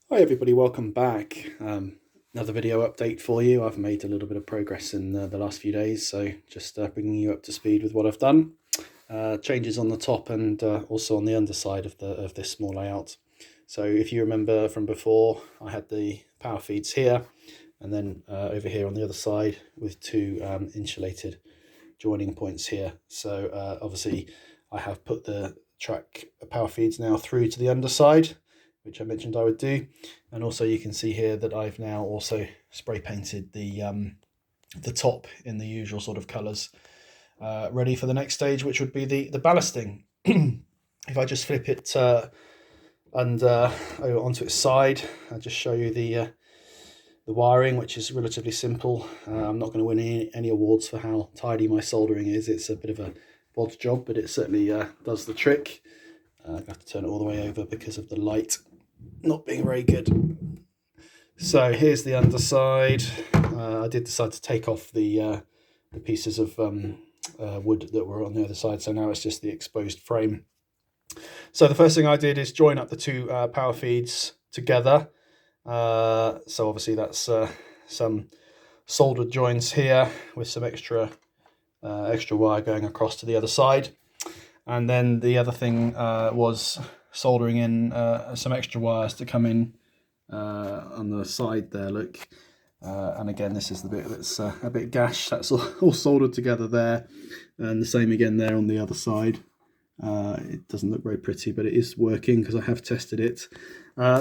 Hi everybody, welcome back. Another video update for you. I've made a little bit of progress in the last few days, so just bringing you up to speed with what I've done. Changes on the top and also on the underside of this small layout. So if you remember from before, I had the power feeds here, and then over here on the other side with two insulated joining points here. So obviously I have put the track power feeds now through to the underside, which I mentioned I would do. And also you can see here that I've now also spray painted the top in the usual sort of colours, ready for the next stage, which would be the ballasting. If I just flip it onto its side, I'll just show you the wiring, which is relatively simple. I'm not going to win any awards for how tidy my soldering is. It's a bit of a odd job, but it certainly does the trick. I have to turn it all the way over because of the light not being very good. So here's the underside. I did decide to take off the pieces of wood that were on the other side, so now it's just the exposed frame. So the first thing I did is join up the two power feeds together. So obviously that's some soldered joints here with some extra wire going across to the other side. And then the other thing was soldering in some extra wires to come in on the side there, look. And again, this is the bit that's a bit gash. That's all soldered together there. And the same again there on the other side. It doesn't look very pretty, but it is working because I have tested it.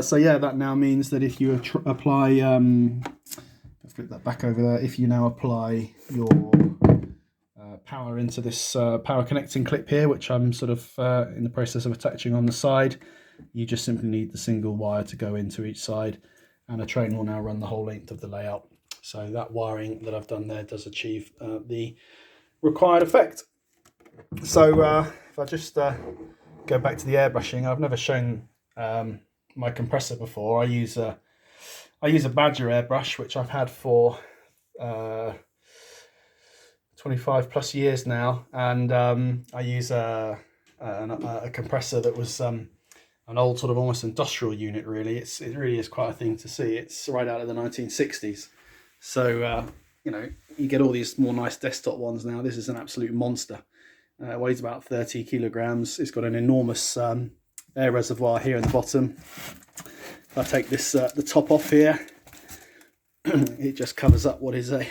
So yeah, that now means that if you apply, flip that back over there, if you now apply your power into this power connecting clip here, which I'm sort of in the process of attaching on the side, you just simply need the single wire to go into each side, and a train will now run the whole length of the layout. So that wiring that I've done there does achieve the required effect. So if I just go back to the airbrushing, I've never shown my compressor before. I use a Badger airbrush, which I've had for 25 plus years now, and I use a compressor that was an old sort of almost industrial unit. Really, it really is quite a thing to see. It's right out of the 1960s. So you get all these more nice desktop ones now. This is an absolute monster. It weighs about 30 kilograms. It's got an enormous air reservoir here in the bottom. If I take this the top off here, it just covers up what is a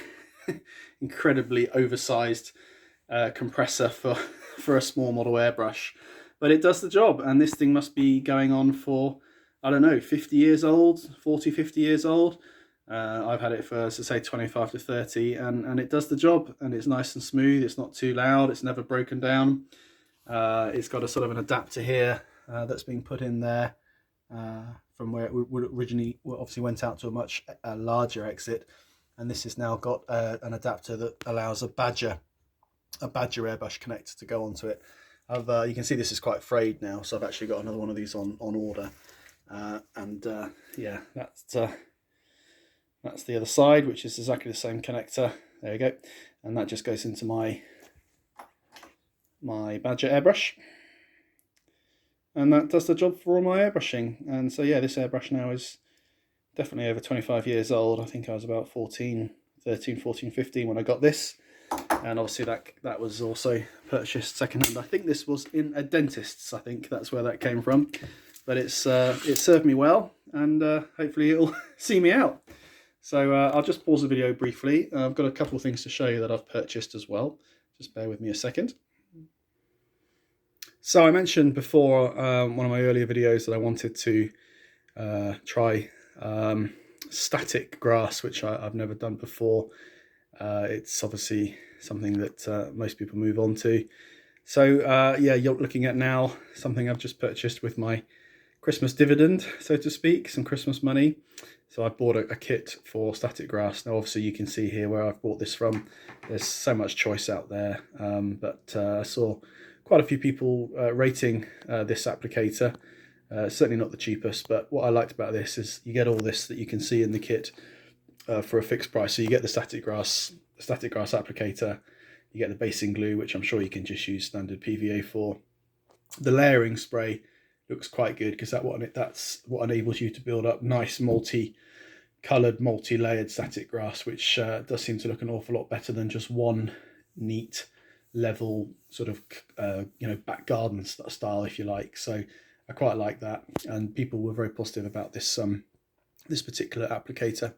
incredibly oversized compressor for a small model airbrush, but it does the job. And this thing must be going on for, I don't know, 50 years old, 40, 50 years old. I've had it for, say, 25 to 30, and it does the job, and it's nice and smooth. It's not too loud. It's never broken down. It's got a sort of an adapter here that's been put in there from where it would originally obviously went out to a much larger exit, and this has now got an adapter that allows a Badger airbrush connector to go onto it. You can see this is quite frayed now, so I've actually got another one of these on order, yeah, that's the other side, which is exactly the same connector. There you go, and that just goes into my Badger airbrush, and that does the job for all my airbrushing. And so yeah, this airbrush now is definitely over 25 years old. I think I was about 13, 14, 15 when I got this, and obviously that was also purchased secondhand. I think this was in a dentist's. I think that's where that came from, but it served me well, and hopefully it'll see me out. So I'll just pause the video briefly. I've got a couple of things to show you that I've purchased as well. Just bear with me a second. So I mentioned before one of my earlier videos that I wanted to try static grass, which I've never done before. It's obviously something that most people move on to. So yeah, you're looking at now something I've just purchased with my Christmas dividend, so to speak, some Christmas money. So I bought a kit for static grass. Now obviously you can see here where I've bought this from. There's so much choice out there, but I saw quite a few people rating this applicator. Certainly not the cheapest, but what I liked about this is you get all this that you can see in the kit for a fixed price. So you get the static grass applicator, you get the basing glue, which I'm sure you can just use standard PVA for, the layering spray, looks quite good, because that's what enables you to build up nice multi-coloured, multi-layered static grass, which does seem to look an awful lot better than just one neat level sort of back garden style, if you like. So I quite like that, and people were very positive about this this particular applicator.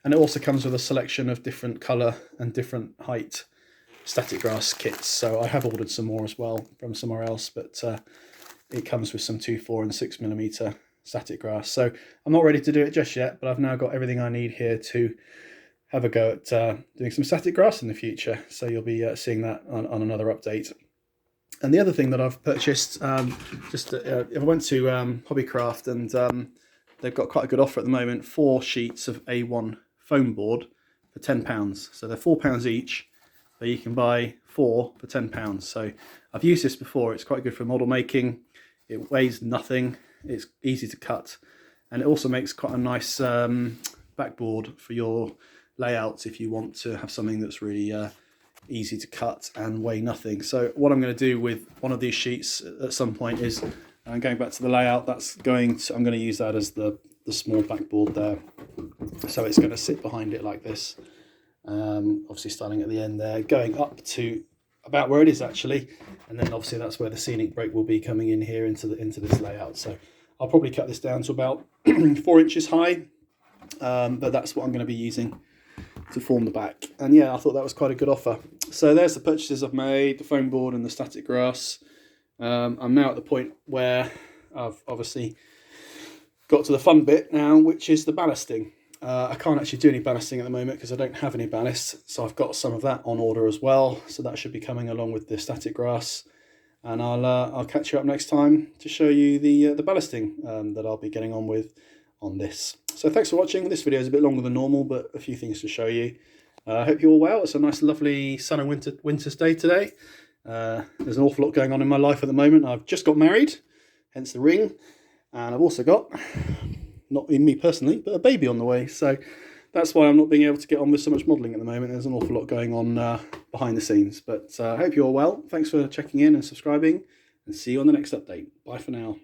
And it also comes with a selection of different colour and different height static grass kits, so I have ordered some more as well from somewhere else, but it comes with some 2, 4 and 6mm static grass. So I'm not ready to do it just yet, but I've now got everything I need here to have a go at doing some static grass in the future. So you'll be seeing that on another update. And the other thing that I've purchased, I went to Hobbycraft, and they've got quite a good offer at the moment: 4 sheets of A1 foam board for £10. So they're £4 each, but you can buy 4 for £10. So I've used this before. It's quite good for model making. It weighs nothing. It's easy to cut, and it also makes quite a nice backboard for your layouts if you want to have something that's really easy to cut and weigh nothing. So what I'm going to do with one of these sheets at some point is, going back to the layout, I'm going to use that as the small backboard there. So it's going to sit behind it like this, obviously starting at the end there, going up to about where it is actually, and then obviously that's where the scenic break will be, coming in here into this layout. So I'll probably cut this down to about 4 inches high, but that's what I'm going to be using to form the back. And yeah, I thought that was quite a good offer. So there's the purchases I've made: the foam board and the static grass. I'm now at the point where I've obviously got to the fun bit now, which is the ballasting. I can't actually do any ballasting at the moment because I don't have any ballast, so I've got some of that on order as well. So that should be coming along with the static grass, and I'll catch you up next time to show you the ballasting that I'll be getting on with on this. So thanks for watching. This video is a bit longer than normal, but a few things to show you. I hope you're all well. It's a nice, lovely sunny winter's day today. There's an awful lot going on in my life at the moment. I've just got married, hence the ring, and I've also got, not in me personally, but a baby on the way. So that's why I'm not being able to get on with so much modelling at the moment. There's an awful lot going on behind the scenes. But I hope you're all well. Thanks for checking in and subscribing, and see you on the next update. Bye for now.